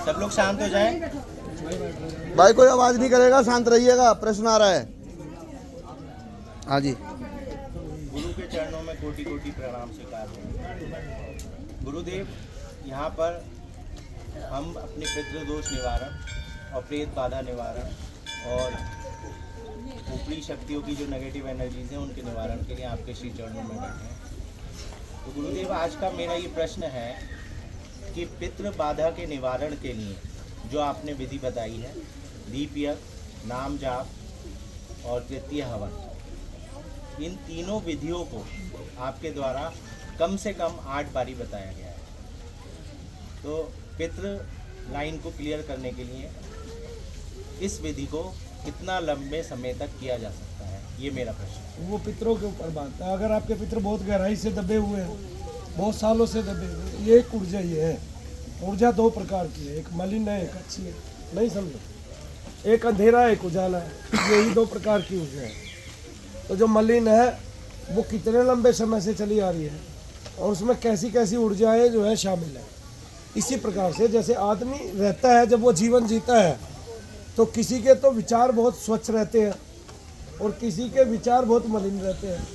सब लोग शांत हो जाएं। भाई कोई आवाज नहीं करेगा, शांत रहिएगा, प्रश्न आ रहा है। हाँ जी। गुरु के चरणों में कोटि कोटि प्रणाम स्वीकार हो। गुरुदेव, यहाँ पर हम अपने पितृदोष निवारण और प्रेत बाधा निवारण और ऊपरी शक्तियों की जो नेगेटिव एनर्जीज हैं उनके निवारण के लिए आपके श्री चरणों में बैठे हैं। तो गुरुदेव, आज का मेरा ये प्रश्न है कि पितृ बाधा के निवारण के लिए जो आपने विधि बताई है, दीप यज्ञ, नाम जाप और तृतीय हवन, इन तीनों विधियों को आपके द्वारा कम से कम 8 बारी बताया गया है। तो पितृ लाइन को क्लियर करने के लिए इस विधि को कितना लंबे समय तक किया जा सकता है, ये मेरा प्रश्न है। वो पितरों के ऊपर बात है। अगर आपके पितर बहुत गहराई से दबे हुए हैं, बहुत सालों से दबे हुए, ये एक ऊर्जा ही है। ऊर्जा 2 प्रकार की है, एक मलिन है, एक अच्छी है। नहीं समझो, एक अंधेरा है, एक उजाला है, यही 2 प्रकार की ऊर्जा है। तो जो मलिन है वो कितने लंबे समय से चली आ रही है और उसमें कैसी कैसी ऊर्जाएं जो है शामिल है। इसी प्रकार से जैसे आदमी रहता है, जब वो जीवन जीता है तो किसी के तो विचार बहुत स्वच्छ रहते हैं और किसी के विचार बहुत मलिन रहते हैं।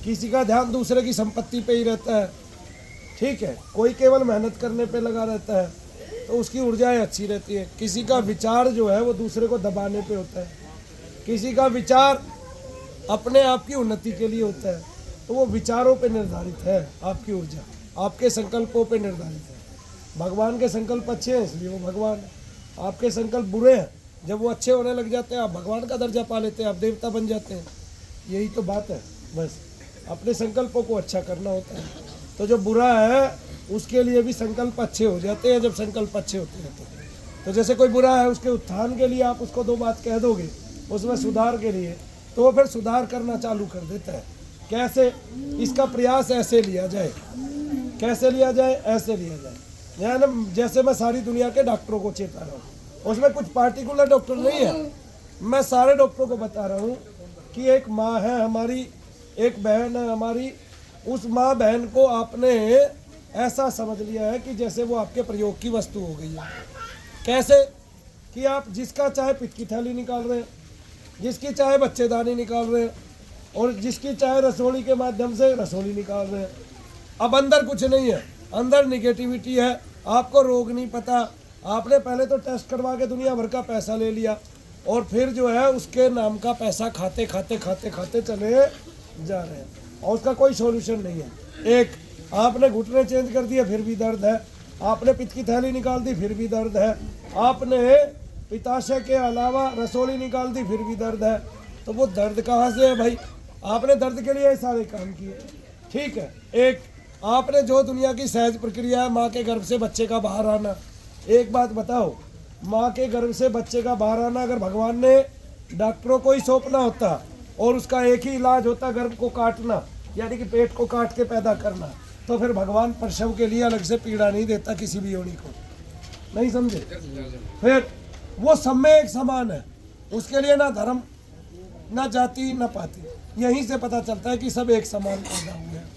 किसी का ध्यान दूसरे की संपत्ति पे ही रहता है, ठीक है। कोई केवल मेहनत करने पे लगा रहता है तो उसकी ऊर्जाएं अच्छी रहती है। किसी का विचार जो है वो दूसरे को दबाने पे होता है, किसी का विचार अपने आप की उन्नति के लिए होता है। तो वो विचारों पे निर्धारित है आपकी ऊर्जा, आपके संकल्पों पे निर्धारित है। भगवान के संकल्प अच्छे हैं इसलिए वो भगवान है। आपके संकल्प बुरे हैं, जब वो अच्छे होने लग जाते हैं आप भगवान का दर्जा पा लेते हैं, आप देवता बन जाते हैं। यही तो बात है, बस अपने संकल्पों को अच्छा करना होता है। तो जो बुरा है उसके लिए भी संकल्प अच्छे हो जाते हैं जब संकल्प अच्छे होते हैं। तो जैसे कोई बुरा है, उसके उत्थान के लिए आप उसको 2 बात कह दोगे, उसमें सुधार के लिए, तो वो फिर सुधार करना चालू कर देता है। कैसे? इसका प्रयास ऐसे लिया जाए, कैसे लिया जाए, ऐसे लिया जाए। यानी जैसे मैं सारी दुनिया के डॉक्टरों को चेता रहा हूँ, उसमें कुछ पार्टिकुलर डॉक्टर नहीं है, मैं सारे डॉक्टरों को बता रहा हूँ कि एक माँ है हमारी, एक बहन है हमारी, उस माँ बहन को आपने ऐसा समझ लिया है कि जैसे वो आपके प्रयोग की वस्तु हो गई है। कैसे? कि आप जिसका चाहे पित्त की थैली निकाल रहे हैं, जिसकी चाहे बच्चेदानी निकाल रहे हैं और जिसकी चाहे रसोली के माध्यम से रसोली निकाल रहे हैं। अब अंदर कुछ नहीं है, अंदर निगेटिविटी है, आपको रोग नहीं पता। आपने पहले तो टेस्ट करवा के दुनिया भर का पैसा ले लिया और फिर जो है उसके नाम का पैसा खाते खाते खाते खाते चले जा रहे हैं और उसका कोई सॉल्यूशन नहीं है। एक आपने घुटने चेंज कर दिए फिर भी दर्द है, आपने पित्त की थैली निकाल दी फिर भी दर्द है, आपने पित्ताशय के अलावा रसोली निकाल दी फिर भी दर्द है। तो वो दर्द कहाँ से है भाई? आपने दर्द के लिए सारे काम किए, ठीक है। एक आपने जो दुनिया की सहज प्रक्रिया है, माँ के गर्भ से बच्चे का बाहर आना। एक बात बताओ, माँ के गर्भ से बच्चे का बाहर आना अगर भगवान ने डॉक्टरों को ही सौंपना होता और उसका एक ही इलाज होता गर्भ को काटना, यानी कि पेट को काट के पैदा करना, तो फिर भगवान प्रसव के लिए अलग से पीड़ा नहीं देता किसी भी योनि को। नहीं समझे? फिर वो सब में एक समान है, उसके लिए ना धर्म, ना जाति, ना पाति। यहीं से पता चलता है कि सब एक समान पैदा हुए हैं,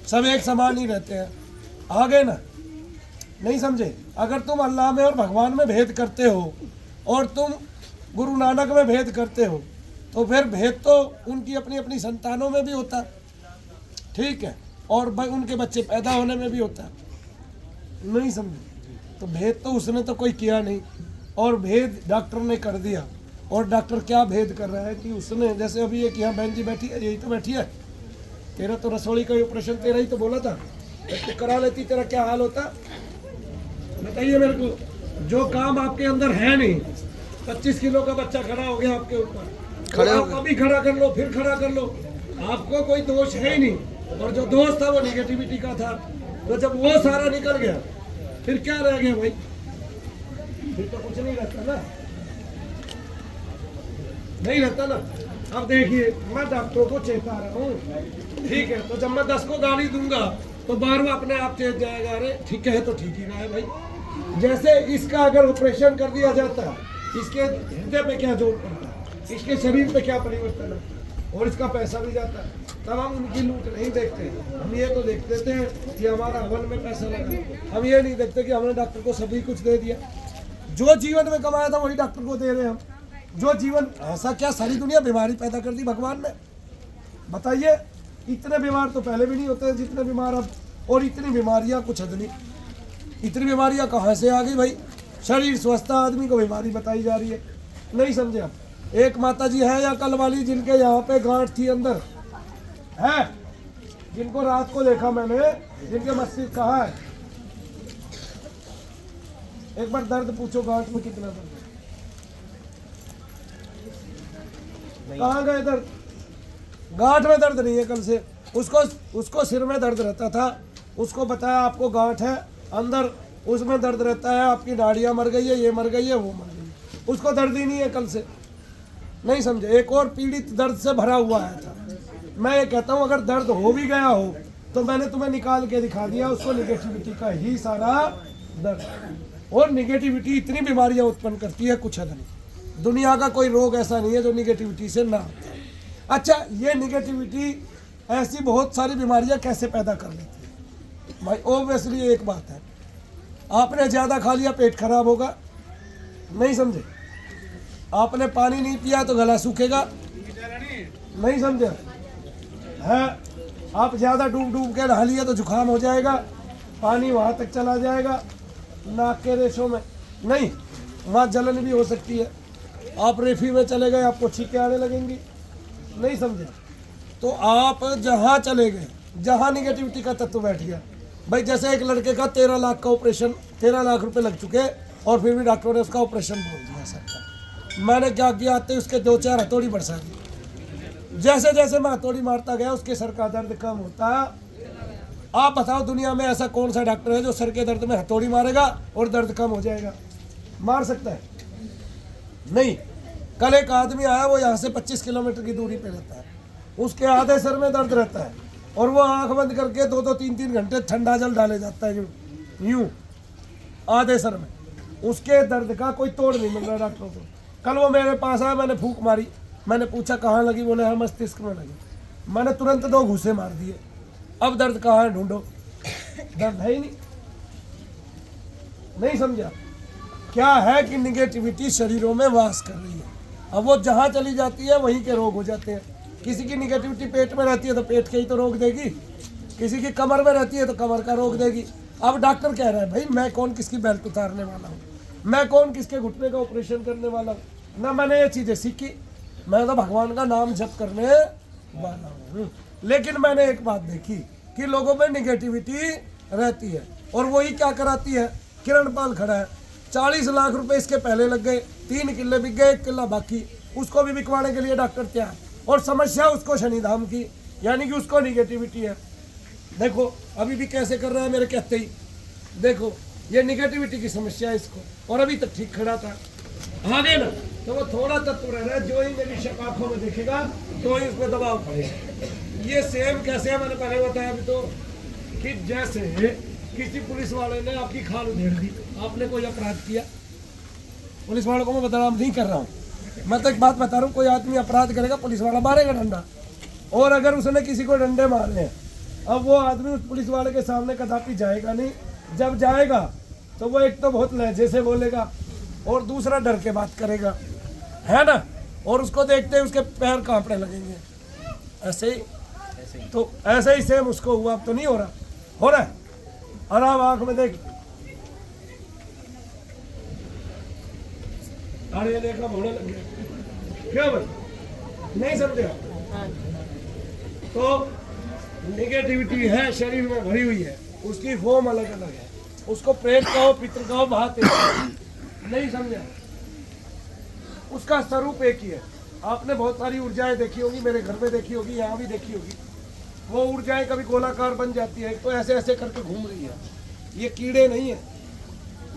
सब एक समान ही रहते हैं। आगे ना, नहीं समझे? अगर तुम अल्लाह में और भगवान में भेद करते हो और तुम गुरु नानक में भेद करते हो तो फिर भेद तो उनकी अपनी अपनी संतानों में भी होता, ठीक है, और उनके बच्चे पैदा होने में भी होता। नहीं समझे? तो भेद तो उसने तो कोई किया नहीं और भेद डॉक्टर ने कर दिया। और डॉक्टर क्या भेद कर रहा है कि उसने, जैसे अभी एक यहाँ बहन जी बैठी है, यही तो बैठी है, तेरा तो रसोई का ऑपरेशन तेरा ही तो बोला था, तो करा लेती, तेरा क्या हाल होता? बताइए मेरे को। जो काम आपके अंदर है नहीं, 25 किलो का बच्चा खड़ा हो गया आपके ऊपर, खड़े हो, अभी खड़ा कर लो, फिर खड़ा कर लो, आपको कोई दोष है ही नहीं। और जो दोष था वो निगेटिविटी का था। तो जब वो सारा निकल गया फिर क्या रह गया भाई? फिर तो कुछ नहीं रहता ना, नहीं रहता ना। अब देखिए, मैं डॉक्टरों को चेता रहा हूँ, ठीक है। तो जब मैं 10 को गाली दूंगा तो 12वां अपने आप चेत जाएगा, अरे ठीक है तो ठीक ही ना है भाई। जैसे इसका अगर ऑपरेशन कर दिया जाता, इसके हृदय पे क्या जोर पड़ता, इसके शरीर पे क्या परिवर्तन है, और इसका पैसा भी जाता है। तब हम उनकी लूट नहीं देखते। हम ये तो देखते थे कि हमारा हवन में पैसा लगा। हम ये नहीं देखते कि हमने डॉक्टर को सभी कुछ दे दिया। जो जीवन में कमाया था वही डॉक्टर को दे रहे हैं हम। जो जीवन, ऐसा क्या सारी दुनिया बीमारी पैदा कर दी भगवान ने? बताइए, इतने बीमार तो पहले भी नहीं होते जितने बीमार अब। और इतनी बीमारियां कुछ हद नहीं। इतनी बीमारियां कहाँ से आ गई भाई? शरीर स्वस्थ, आदमी को बीमारी बताई जा रही है। नहीं समझे आप? एक माता जी है या कल वाली जिनके यहाँ पे गांठ थी अंदर है, जिनको रात को देखा मैंने, जिनके मस्तिष्क कहाँ है? एक बार दर्द पूछो, गांठ में कितना दर्द है? कहाँ गए दर्द? गांठ में दर्द नहीं है कल से। उसको सिर में दर्द रहता था, उसको बताया आपको गांठ है अंदर, उसमें दर्द रहता है, आपकी नाड़ियाँ मर गई है, ये मर गई है, वो मर गई है। उसको दर्द ही नहीं है कल से। नहीं समझे? एक और पीड़ित दर्द से भरा हुआ आया था। मैं ये कहता हूँ, अगर दर्द हो भी गया हो तो मैंने तुम्हें निकाल के दिखा दिया, उसको निगेटिविटी का ही सारा दर्द। और निगेटिविटी इतनी बीमारियां उत्पन्न करती है कुछ हद नहीं। दुनिया का कोई रोग ऐसा नहीं है जो निगेटिविटी से ना होता है। अच्छा, ये निगेटिविटी ऐसी बहुत सारी बीमारियां कैसे पैदा कर लेती है भाई? ऑब्वियसली एक बात है, आपने ज़्यादा खा लिया पेट खराब होगा। नहीं समझे? आपने पानी नहीं पिया तो गला सूखेगा। नहीं समझे? है, आप ज़्यादा डूब के नहा लिया तो जुकाम हो जाएगा, पानी वहाँ तक चला जाएगा नाक के रेशों में। नहीं, वहाँ जलन भी हो सकती है। आप रेफी में चले गए, आपको छींकें आने लगेंगी। नहीं समझे? तो आप जहाँ चले गए, जहाँ निगेटिविटी का तत्व बैठ गया भाई। जैसे एक लड़के का 13 लाख का ऑपरेशन, 13 लाख रुपए लग चुके और फिर भी डॉक्टरों ने उसका ऑपरेशन बोल दिया सर। मैंने क्या किया, आते उसके 2-4 हथौड़ी बरसा दी। जैसे जैसे मैं हथौड़ी मारता गया उसके सर का दर्द कम होता। आप बताओ, दुनिया में ऐसा कौन सा डॉक्टर है जो सर के दर्द में हथौड़ी मारेगा और दर्द कम हो जाएगा? मार सकता है? नहीं। कल एक आदमी आया, वो यहाँ से 25 किलोमीटर की दूरी पे रहता है, उसके आधे सर में दर्द रहता है और वो आंख बंद करके 2-2, 3-3 घंटे ठंडा जल डाले जाता है यूं आधे सर में। उसके दर्द का कोई तोड़ नहीं मिल रहा डॉक्टरों को। कल वो मेरे पास आया, मैंने फूंक मारी, मैंने पूछा कहाँ लगी? बोले है मस्तिष्क में लगी। मैंने तुरंत 2 घूंसे मार दिए। अब दर्द कहाँ है ढूंढो, दर्द है ही नहीं। नहीं समझा? क्या है कि निगेटिविटी शरीरों में वास कर रही है। अब वो जहाँ चली जाती है वहीं के रोग हो जाते हैं। किसी की निगेटिविटी पेट में रहती है तो पेट के ही तो रोग देगी, किसी की कमर में रहती है तो कमर का रोग देगी। अब डॉक्टर कह रहा है भाई, मैं कौन किसकी बेल्ट उतारने वाला हूँ, मैं कौन किसके घुटने का ऑपरेशन करने वाला हूँ ना। मैंने ये चीज़ें सीखी, मैं तो भगवान का नाम जप करने वाला हूँ। लेकिन मैंने एक बात देखी कि लोगों में निगेटिविटी रहती है और वही क्या कराती है। किरण पाल खड़ा है, 40 लाख रुपए इसके पहले लग गए, 3 किले बिक गए, 1 किला बाकी, उसको भी बिकवाने के लिए डॉक्टर तैयार। और समस्या उसको शनिधाम की, यानी कि उसको निगेटिविटी है। देखो अभी भी कैसे कर रहा है मेरे कहते ही। देखो ये निगेटिविटी की समस्या है इसको, और अभी तक ठीक खड़ा था। आगे ना तो वो थोड़ा तत्व रह रहा है, जो ही मेरी आंखों में देखेगा तो ही उसमें दबाव पड़ेगा। ये सेम कैसे है मैंने पहले बताया अभी तो, कि जैसे किसी पुलिस वाले ने आपकी खाल उधेड़ दी, आपने कोई अपराध किया। पुलिस वालों को मैं बदनाम नहीं कर रहा हूँ, मैं तो एक बात बता रहा हूँ, कोई आदमी अपराध करेगा पुलिस वाला मारेगा डंडा। और अगर उसने किसी को डंडे मारने हैं, अब वो आदमी उस पुलिस वाले के सामने कदापि जाएगा नहीं। जब जाएगा तो वो एक तो बहुत लहजे से बोलेगा और दूसरा डर के बात करेगा, है ना। और उसको देखते ही उसके पैर कांपने लगेंगे। ऐसे ही तो ऐसे ही सेम उसको हुआ। अब तो नहीं हो रहा, हो रहा है। आराम आंख में देख, अरे देखा होने लग गया क्या भाई? नहीं समझे? तो निगेटिविटी है शरीर में भरी हुई है, उसकी फॉर्म अलग अलग है। उसको प्रेत कहो, पितृ कहो, बहाते नहीं समझा? उसका स्वरूप एक ही है। आपने बहुत सारी ऊर्जाएं देखी होगी, मेरे घर में देखी होगी, यहाँ भी देखी होगी। वो ऊर्जाएं कभी गोलाकार बन जाती है, तो ऐसे ऐसे करके घूम रही है। ये कीड़े नहीं है,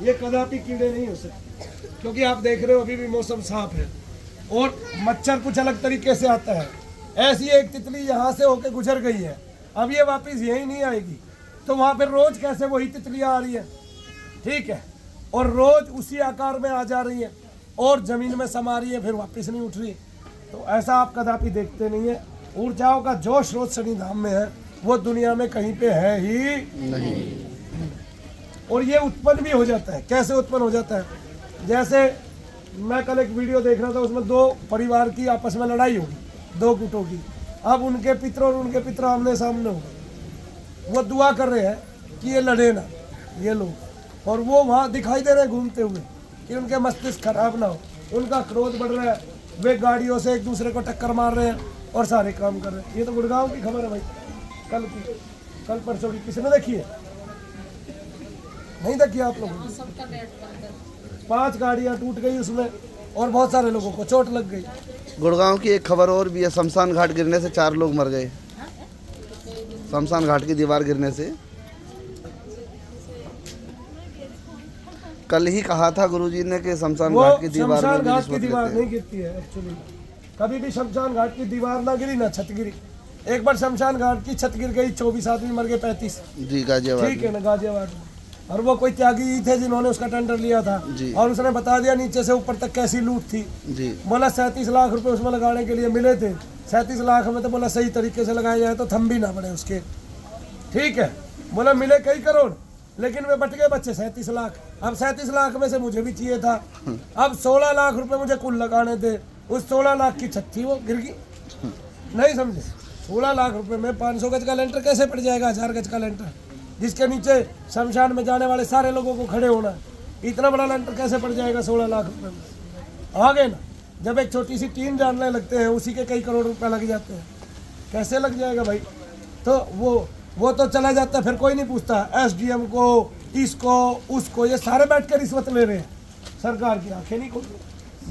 ये कदापि कीड़े नहीं हो सकते, क्योंकि आप देख रहे हो अभी भी मौसम साफ है और मच्छर कुछ अलग तरीके से आता है। ऐसी एक तितली यहाँ से होके गुजर गई है, अब ये वापस यही नहीं आएगी, तो वहाँ पर रोज कैसे वही तितलियाँ आ रही है, ठीक है, और रोज उसी आकार में आ जा रही है और जमीन में समा रही है, फिर वापस नहीं उठ रही। तो ऐसा आप कदापि देखते नहीं है। ऊर्जाओं का जो स्रोत शनि धाम में है वो दुनिया में कहीं पे है ही नहीं। और ये उत्पन्न भी हो जाता है। कैसे उत्पन्न हो जाता है? जैसे मैं कल एक वीडियो देख रहा था, उसमें दो परिवार की आपस में लड़ाई होगी, दो गुटों की। अब उनके पितर और उनके पितर आमने सामने हो गए, वो दुआ कर रहे हैं कि ये लड़े ना ये लोग, और वो वहाँ दिखाई दे रहे हैं घूमते हुए कि उनके मस्तिष्क खराब ना हो, उनका क्रोध बढ़ रहा है, वे गाड़ियों से एक दूसरे को टक्कर मार रहे हैं और सारे काम कर रहे हैं। ये तो गुड़गांव की खबर है भाई, कल परसों की। किसने देखी है? नहीं देखी आप लोगों ने? 5 गाड़ियां टूट गई उसमें और बहुत सारे लोगों को चोट लग गई। गुड़गांव की एक खबर और भी है, शमशान घाट गिरने से 4 लोग मर गए। शमशान घाट की दीवार गिरने से। कल ही कहा था गुरुजी ने कि शमशान घाट की दीवार शमशान में घाट की दीवार नहीं गिरती है एक्चुअली। कभी भी शमशान घाट की दीवार ना गिरी ना छत गिरी। एक बार शमशान घाट की छत गिर गई, 24 आदमी मर गए, 35। जी गाजियाबाद। ठीक है ना, गाजियाबाद में। और वो कोई त्यागी ही थे जिन्होंने उसका टेंडर लिया था, और उसने बता दिया नीचे से ऊपर तक कैसी लूट थी जी। बोला 37 लाख रुपए उसमें लगाने के लिए मिले थे। 37 लाख में तो बोला सही तरीके से लगाया जाए तो थम भी ना पड़े उसके। ठीक है, बोला मिले कई करोड़, लेकिन वे बट गए बच्चे 37 लाख। अब 37 लाख में से मुझे भी चाहिए था। अब 16 लाख रुपए मुझे कुल लगाने थे। उस 16 लाख की छत थी वो गिर गई। नहीं समझे? 16 लाख रुपए में 500 गज का लेंटर कैसे पड़ जाएगा? 1000 गज का लेंटर, जिसके नीचे शमशान में जाने वाले सारे लोगों को खड़े होना है। इतना बड़ा लेंटर कैसे पड़ जाएगा 16 लाख रुपए में? आगे ना, जब एक छोटी सी टीन जानने लगते हैं उसी के कई करोड़ रुपए लग जाते हैं। कैसे लग जाएगा भाई? तो वो तो चला जाता है, फिर कोई नहीं पूछता। SDM को, इसको, उसको, ये सारे बैठ कर रिश्वत ले रहे हैं। सरकार की आंखें नहीं खोल।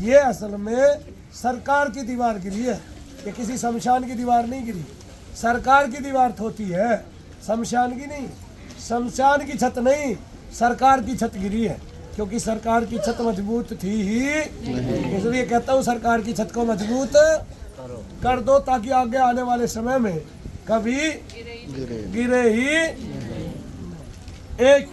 ये असल में सरकार की दीवार गिरी है, ये किसी शमशान की दीवार नहीं गिरी। सरकार की दीवार होती है, शमशान की नहीं। शमशान की छत नहीं, सरकार की छत गिरी है, क्योंकि सरकार की छत मजबूत थी ही। इसलिए कहता हूँ सरकार की छत को मजबूत कर दो, ताकि आगे आने वाले समय में कभी गिरे ही। एक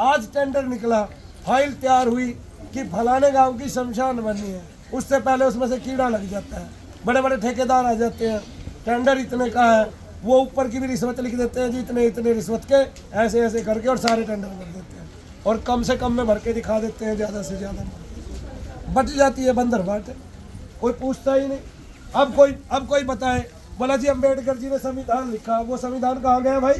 आज टेंडर निकला, फाइल तैयार हुई कि फलाने गांव की शमशान बननी है, उससे पहले उसमें से कीड़ा लग जाता है, बड़े बड़े ठेकेदार आ जाते हैं, टेंडर इतने का है, वो ऊपर की भी रिश्वत लिख देते हैं जी, इतने इतने रिश्वत के, ऐसे ऐसे करके, और सारे टेंडर कर देते हैं, और कम से कम में भर के दिखा देते हैं, ज़्यादा से ज़्यादा बच जाती है बंदर बाट, कोई पूछता ही नहीं। अब कोई बताए, बोला जी अम्बेडकर जी ने संविधान लिखा, वो संविधान कहाँ गया भाई?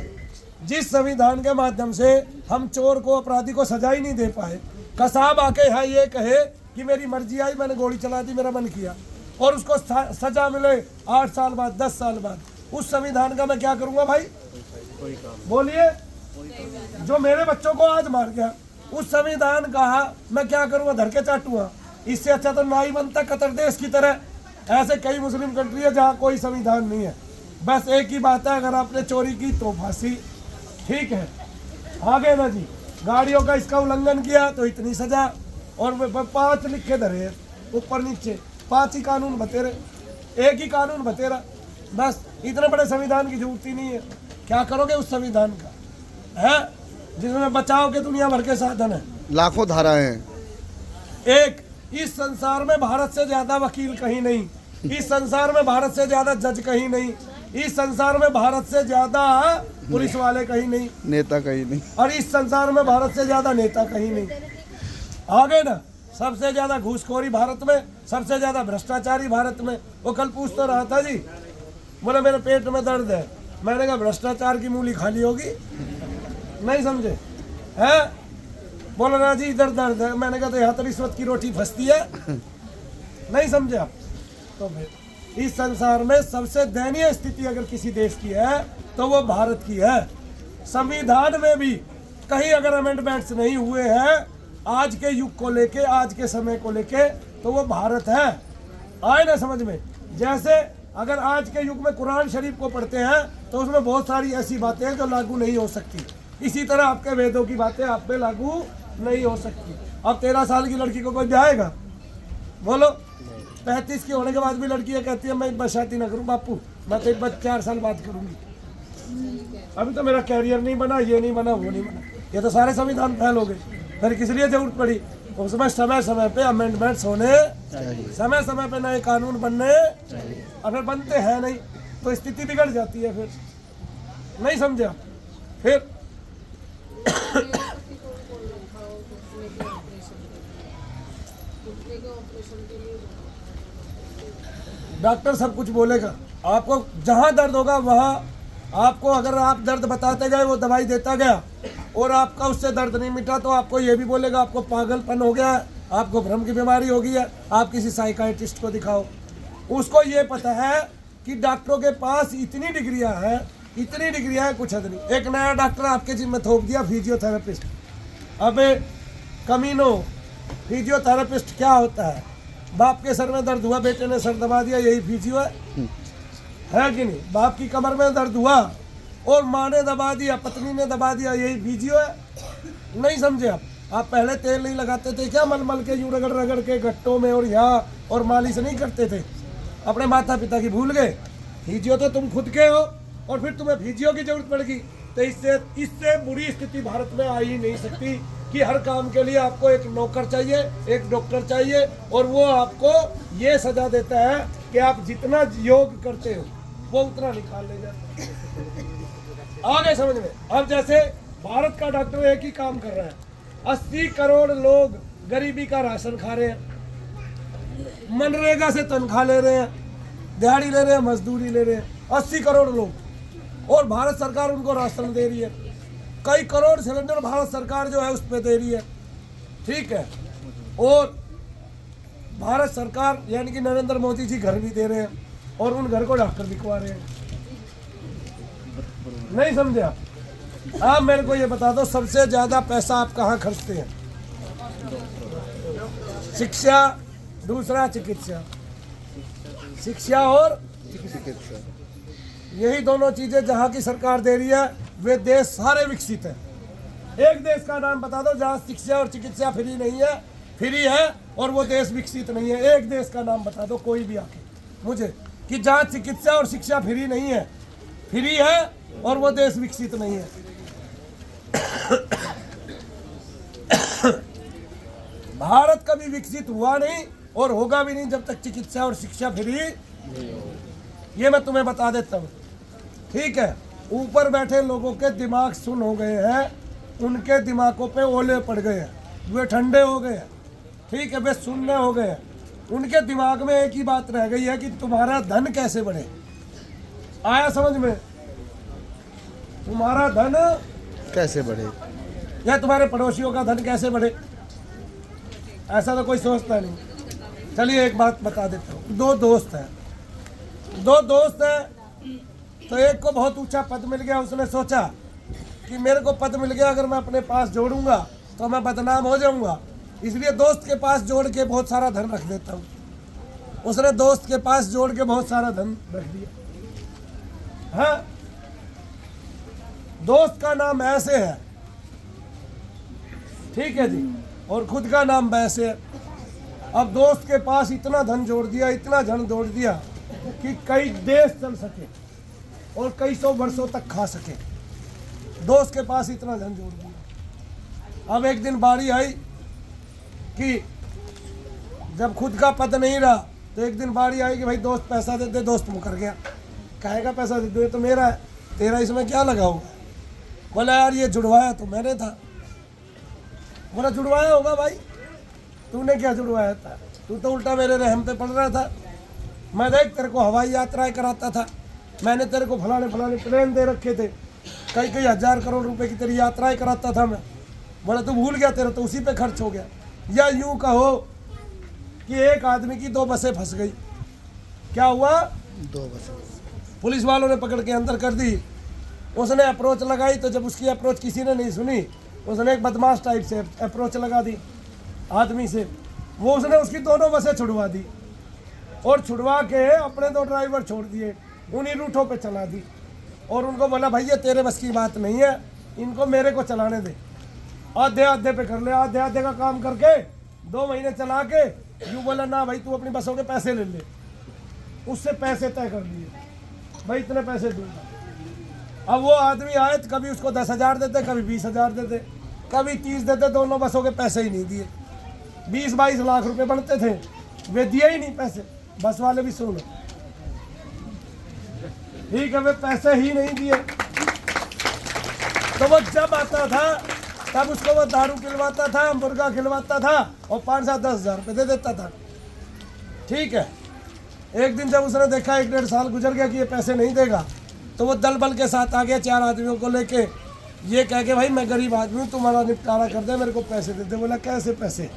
जिस संविधान के माध्यम से हम चोर को, अपराधी को सजा ही नहीं दे पाए। कसाब आके यहाँ ये कहे कि मेरी मर्जी आई, मैंने गोली चला दी, मेरा मन किया, और उसको सजा मिले 8 साल बाद, 10 साल बाद, उस संविधान का मैं क्या करूंगा भाई? बोलिए। जो मेरे बच्चों को आज मार गया, उस संविधान का मैं क्या करूंगा? धर के चाटूंगा। इससे अच्छा तो ना ही बनता कतर देश की तरह। ऐसे कई मुस्लिम कंट्री है जहाँ कोई संविधान नहीं है, बस एक ही बात है, अगर आपने चोरी की तो फांसी। ठीक है, आगे ना जी, गाड़ियों का इसका उल्लंघन किया तो इतनी सजा, और 5 लिखे धरे ऊपर नीचे, 5 ही कानून बतेरे, एक ही कानून बतेरा, बस। इतने बड़े संविधान की जरूरत ही नहीं है। क्या करोगे उस संविधान का, है जिसमें बचाव के दुनिया भर के साधन है, लाखों धाराएं हैं। एक इस संसार में भारत से ज्यादा वकील कहीं नहीं, इस संसार में भारत से ज्यादा जज कहीं नहीं, इस संसार में भारत से ज्यादा पुलिस वाले कहीं नहीं, नेता कहीं नहीं, और इस संसार में भारत से ज्यादा नेता कहीं नहीं। आगे ना, सबसे ज्यादा घूसखोरी भारत में, सबसे ज्यादा भ्रष्टाचारी भारत में। वो कल पूछ तो रहा था जी, बोले मेरे पेट में दर्द है, मैंने कहा भ्रष्टाचार की मूली खाली होगी? नहीं समझे? है बोला ना जी इधर दर्द है, मैंने कहा तो यहाँ तो रिश्वत की रोटी फंसती है। नहीं समझे आप? तो फिर इस संसार में सबसे दयनीय स्थिति अगर किसी देश की है तो वो भारत की है। संविधान में भी कहीं अगर अमेंडमेंट्स नहीं हुए हैं आज के युग को लेके, आज के समय को लेके, तो वो भारत है। आए ना समझ में? जैसे अगर आज के युग में कुरान शरीफ को पढ़ते हैं तो उसमें बहुत सारी ऐसी बातें हैं जो लागू नहीं हो सकती, इसी तरह आपके वेदों की बातें आप पे लागू नहीं हो सकती। अब 13 साल की लड़की को कोई ब्याहेगा? बोलो। 35 की होने के बाद भी लड़की कहती है मैं बस शादी ना करूं बापू, मैं तो 4 साल बाद करूंगी, अभी तो मेरा कैरियर नहीं बना, ये नहीं बना, वो नहीं बना। ये तो सारे संविधान फेल हो गए। फिर किस लिए जरूरत पड़ी? उसमें समय समय पे अमेंडमेंट्स होने चाहिए, समय समय पे नए कानून बनने, अगर बनते हैं नहीं तो स्थिति बिगड़ जाती है, फिर नहीं समझे आप। फिर डॉक्टर सब कुछ बोलेगा आपको, जहाँ दर्द होगा वहाँ आपको, अगर आप दर्द बताते गए वो दवाई देता गया और आपका उससे दर्द नहीं मिटा तो आपको ये भी बोलेगा आपको पागलपन हो गया है, आपको भ्रम की बीमारी हो गई है, आप किसी साइकाइट्रिस्ट को दिखाओ। उसको ये पता है कि डॉक्टरों के पास इतनी डिग्रियां हैं कुछ हद नहीं। एक नया डॉक्टर आपके जिम में थोप दिया फिजियोथेरेपिस्ट। अबे कमीनो, फिजियोथेरेपिस्ट क्या होता है? बाप के सर में दर्द हुआ, बेटे ने सर दबा दिया, यही फिजियो है कि नहीं? बाप की कमर में दर्द हुआ और माँ ने दबा दिया, पत्नी ने दबा दिया, यही फिजियो है। नहीं समझे आप पहले तेल नहीं लगाते थे क्या? मल के यूं रगड़ रगड़ के गट्टों में और यहाँ, और मालिश नहीं करते थे? अपने माता पिता की भूल गए? फिजियो तो तुम खुद के हो और फिर तुम्हें फिजियो की जरूरत पड़ेगी। तो इससे बुरी स्थिति भारत में आ ही नहीं सकती कि हर काम के लिए आपको एक नौकर चाहिए, एक डॉक्टर चाहिए, और वो आपको ये सजा देता है कि आप जितना योग करते हो वो उतना निकाल ले जाते हो। आगे समझ में। अब जैसे भारत का डॉक्टर एक ही काम कर रहा है, 80 करोड़ लोग गरीबी का राशन खा रहे हैं, मनरेगा से तनख्वाह ले रहे हैं, दिहाड़ी ले रहे हैं, मजदूरी ले रहे हैं, 80 करोड़ लोग, और भारत सरकार उनको राशन दे रही है। कई करोड़ सिलेंडर भारत सरकार जो है उस पर दे रही है, ठीक है। और भारत सरकार यानी कि नरेंद्र मोदी जी घर भी दे रहे हैं और उन घर को डॉक्टर बिकवा रहे हैं। नहीं समझे आप मेरे को ये बता दो, सबसे ज्यादा पैसा आप कहाँ खर्चते हैं? शिक्षा, दूसरा चिकित्सा। शिक्षा और चिकित्सा, यही दोनों चीजें जहाँ की सरकार दे रही है वे देश सारे विकसित हैं। एक देश का नाम बता दो जहाँ शिक्षा और चिकित्सा फ्री नहीं है, फ्री है और वो देश विकसित नहीं है। एक देश का नाम बता दो कोई भी आके मुझे, कि जहाँ चिकित्सा और शिक्षा फ्री नहीं है, फ्री है और वो देश विकसित नहीं है। भारत कभी विकसित हुआ नहीं और होगा भी नहीं जब तक चिकित्सा और शिक्षा फ्री, ये मैं तुम्हें बता देता हूँ, ठीक है। ऊपर बैठे लोगों के दिमाग सुन हो गए हैं, उनके दिमागों पे ओले पड़ गए हैं, वे ठंडे हो गए हैं, ठीक है, वे सुनने हो गए हैं। उनके दिमाग में एक ही बात रह गई है कि तुम्हारा धन कैसे बढ़े। आया समझ में? तुम्हारा धन कैसे बढ़े या तुम्हारे पड़ोसियों का धन कैसे बढ़े, ऐसा तो कोई सोचता नहीं। चलिए एक बात बता देता हूँ। दो दोस्त हैं, तो एक को बहुत ऊंचा पद मिल गया, उसने सोचा कि मेरे को पद मिल गया, अगर मैं अपने पास जोड़ूंगा तो मैं बदनाम हो जाऊंगा, इसलिए दोस्त के पास जोड़ के बहुत सारा धन रख देता हूँ। उसने दोस्त के पास जोड़ के बहुत सारा धन रख दिया। हाँ, दोस्त का नाम ऐसे है, ठीक है जी, और खुद का नाम वैसे है। अब दोस्त के पास इतना धन जोड़ दिया, इतना धन जोड़ दिया कि कई देश चल सके और कई 100 वर्षों तक खा सके। दोस्त के पास इतना धन जोड़ दिया। अब एक दिन बारी आई कि जब खुद का पद नहीं रहा, तो एक दिन बारी आई कि भाई दोस्त पैसा दे दे। दोस्त मुकर गया, कहेगा पैसा दे दो, ये तो मेरा है, तेरा इसमें क्या लगा होगा? बोला यार ये जुड़वाया तो मैंने था। बोला जुड़वाया होगा भाई, तूने क्या जुड़वाया था? तू तो उल्टा मेरे रहम पे पड़ रहा था। मैं देख तेरे को हवाई यात्राएं कराता था, मैंने तेरे को फलाने फलाने प्लेन दे रखे थे, कई कई 1000 करोड़ रुपए की तेरी यात्राएं कराता था मैं। बोला तू भूल गया, तेरा तो उसी पे खर्च हो गया। या यूं कहो कि एक आदमी की 2 बसें फंस गई। क्या हुआ? 2 बसें पुलिस वालों ने पकड़ के अंदर कर दी। उसने अप्रोच लगाई, तो जब उसकी अप्रोच किसी ने नहीं सुनी, उसने एक बदमाश टाइप से अप्रोच लगा दी आदमी से। वो उसने उसकी दोनों बसें छुड़वा दी और छुड़वा के अपने 2 ड्राइवर छोड़ दिए, उन्हीं रूटों पे चला दी और उनको बोला भाई ये तेरे बस की बात नहीं है, इनको मेरे को चलाने दे, आधे आधे पे कर ले। आधे आधे का काम करके 2 महीने चला के यूँ बोला ना भाई तू अपनी बसों के पैसे ले ले। उससे पैसे तय कर लिए, भाई इतने पैसे दूंगा। अब वो आदमी आए तो कभी उसको 10,000 देते, कभी 20,000 देते, कभी 30 देते। दोनों बसों के पैसे ही नहीं दिए। 20-22 लाख रुपए बनते थे, वे दिए ही नहीं पैसे। बस वाले भी सुनो, ठीक है, वे पैसे ही नहीं दिए तो वो जब आता था तब उसको वो दारू खिलवाता था, मुर्गा खिलवाता था और 5-7-10 हज़ार रुपये दे देता था। ठीक है, एक दिन जब उसने देखा 1-1.5 साल गुजर गया कि ये पैसे नहीं देगा, तो वो दल बल के साथ आ गया 4 आदमियों को लेके, ये कह के भाई मैं गरीब आदमी हूँ, तुम्हारा निपटारा कर दे, मेरे को पैसे दे दे। बोला कैसे पैसे?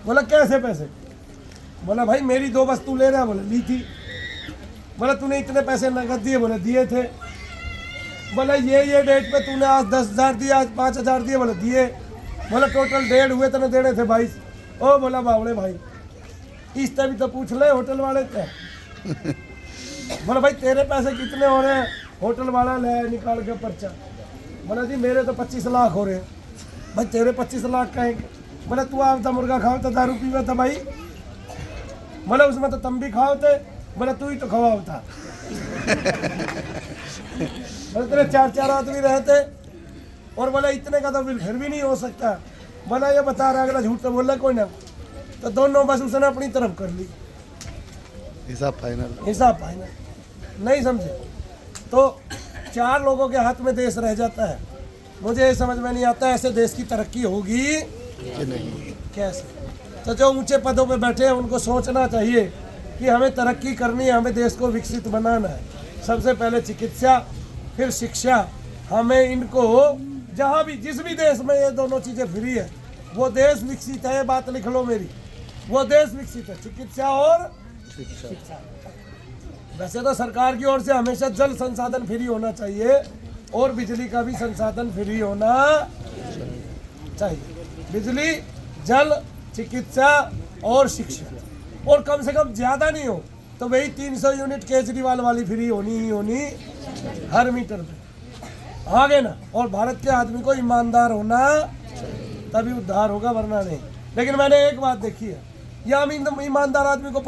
बोला कैसे पैसे? बोला भाई मेरी 2 वस्तु ले रहा। बोले ली थी। बोला तूने इतने पैसे नगद दिए? बोले दिए थे। बोला ये डेट पे तूने आज 10,000 दिए, आज 5,000 दिए? बोले दिए। बोला टोटल 1.5 हुए, तूने देने थे 22। ओ बोला बावड़े भाई, इस भी तो पूछ ले होटल वाले थे। बोला भाई तेरे पैसे कितने हो रहे हैं? होटल वाला ले निकाल के पर्चा। बोला जी मेरे तो 25 लाख हो रहे हैं। भाई तेरे 25 लाख कहेंगे? बोला तू आप तो मुर्गा खाओ तो दारू पीवा था भाई। बोला उसमें तो तुम भी खाओ थे। बोला तू ही तो खवाओ था। बोले तेरे 4-4 आदमी रहते और बोला इतने का तो बिल फिर भी नहीं हो सकता। बोला ये बता रहा अगला झूठ तो बोल रहा कोई ना। तो दोनों बस उसने अपनी तरफ कर ली, हिसाब फाइनल। हिसाब फाइनल। नहीं समझे तो 4 लोगों के हाथ में देश रह जाता है। मुझे ये समझ में नहीं आता ऐसे देश की तरक्की होगी कि नहीं। कैसे? तो जो ऊंचे पदों पे बैठे हैं उनको सोचना चाहिए कि हमें तरक्की करनी है, हमें देश को विकसित बनाना है। सबसे पहले चिकित्सा, फिर शिक्षा। हमें इनको जहाँ भी जिस भी देश में ये दोनों चीज़ें फ्री है वो देश विकसित है। बात लिख लो मेरी, वो देश विकसित है, चिकित्सा और शिक्षा। वैसे तो सरकार की ओर से हमेशा जल संसाधन फ्री होना चाहिए और बिजली का भी संसाधन फ्री होना चाहिए। बिजली, जल, चिकित्सा और शिक्षा, और कम से कम ज़्यादा नहीं हो तो वही 300 यूनिट केजरीवाल वाली फ्री होनी ही होनी हर मीटर पे। आगे ना, और भारत के आदमी को ईमानदार होना तभी उद्धार होगा, वरना नहीं। लेकिन मैंने एक बात देखी है, यह ईमानदार आदमी को